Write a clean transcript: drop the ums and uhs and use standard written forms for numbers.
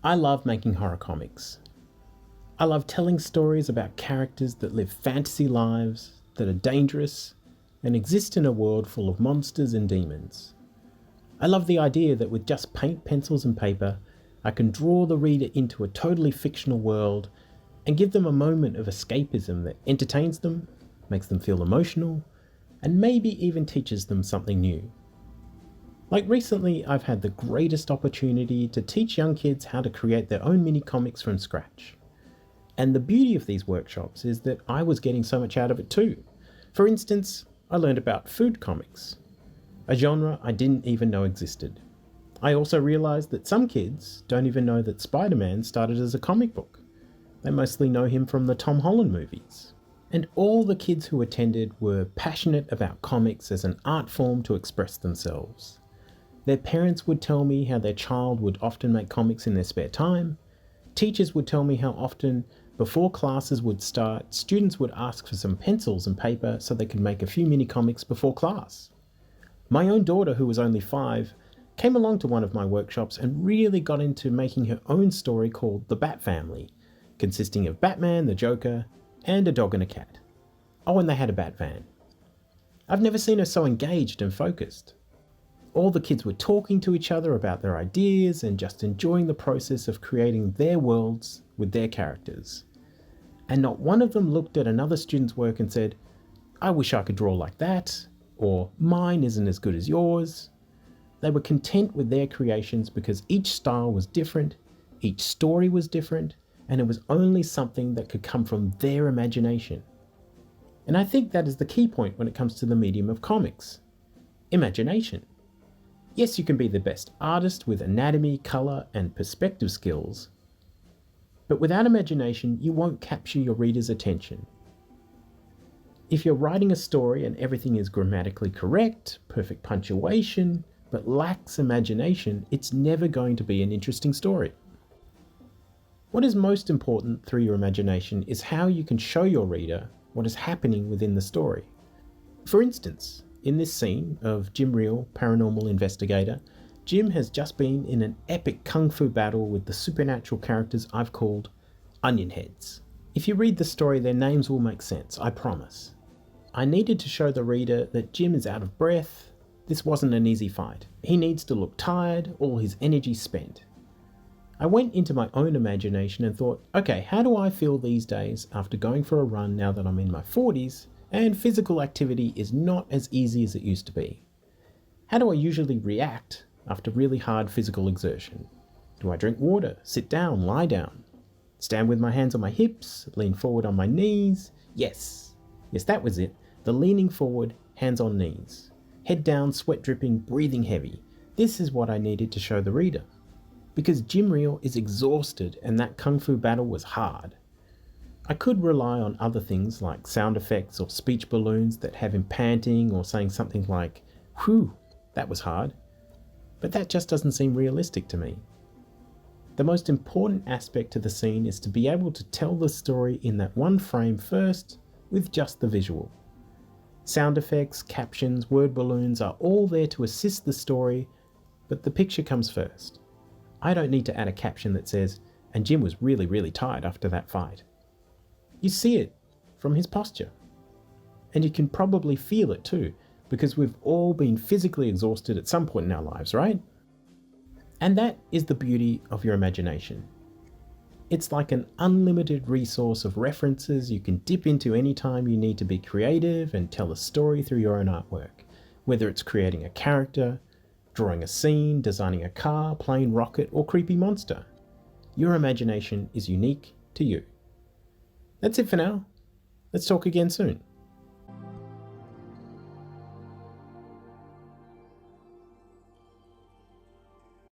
I love making horror comics. I love telling stories about characters that live fantasy lives, that are dangerous, and exist in a world full of monsters and demons. I love the idea that with just paint, pencils, and paper, I can draw the reader into a totally fictional world and give them a moment of escapism that entertains them, makes them feel emotional, and maybe even teaches them something new. Like recently, I've had the greatest opportunity to teach young kids how to create their own mini comics from scratch. And the beauty of these workshops is that I was getting so much out of it too. For instance, I learned about food comics, a genre I didn't even know existed. I also realised that some kids don't even know that Spiderman started as a comic book. They mostly know him from the Tom Holland movies. And all the kids who attended were passionate about comics as an art form to express themselves. Their parents would tell me how their child would often make comics in their spare time. Teachers would tell me how often, before classes would start, students would ask for some pencils and paper so they could make a few mini comics before class. My own daughter, who was only 5, came along to one of my workshops and really got into making her own story called The Bat Family, consisting of Batman, the Joker, and a dog and a cat. Oh, and they had a bat van. I've never seen her so engaged and focused. All the kids were talking to each other about their ideas and just enjoying the process of creating their worlds with their characters. And not one of them looked at another student's work and said, "I wish I could draw like that," or "Mine isn't as good as yours." They were content with their creations because each style was different, each story was different, and it was only something that could come from their imagination. And I think that is the key point when it comes to the medium of comics. Imagination. Yes, you can be the best artist with anatomy, colour, and perspective skills, but without imagination, you won't capture your reader's attention. If you're writing a story and everything is grammatically correct, perfect punctuation, but lacks imagination, it's never going to be an interesting story. What is most important through your imagination is how you can show your reader what is happening within the story. For instance, in this scene of Jim Reel, paranormal investigator, Jim has just been in an epic kung fu battle with the supernatural characters I've called Onion Heads. If you read the story, their names will make sense, I promise. I needed to show the reader that Jim is out of breath. This wasn't an easy fight. He needs to look tired, all his energy spent. I went into my own imagination and thought, okay, how do I feel these days after going for a run now that I'm in my 40s and physical activity is not as easy as it used to be? How do I usually react after really hard physical exertion? Do I drink water, sit down, lie down, stand with my hands on my hips, lean forward on my knees? Yes, that was it. The leaning forward, hands on knees. Head down, sweat dripping, breathing heavy. This is what I needed to show the reader. Because Jim Reel is exhausted and that kung fu battle was hard. I could rely on other things like sound effects or speech balloons that have him panting or saying something like, "Whew, that was hard." But that just doesn't seem realistic to me. The most important aspect to the scene is to be able to tell the story in that one frame first with just the visual. Sound effects, captions, word balloons are all there to assist the story, but the picture comes first. I don't need to add a caption that says, "And Jim was really, really tired after that fight." You see it from his posture. And you can probably feel it too, because we've all been physically exhausted at some point in our lives, right? And that is the beauty of your imagination. It's like an unlimited resource of references you can dip into anytime you need to be creative and tell a story through your own artwork, whether it's creating a character, drawing a scene, designing a car, plane, rocket, or creepy monster. Your imagination is unique to you. That's it for now. Let's talk again soon.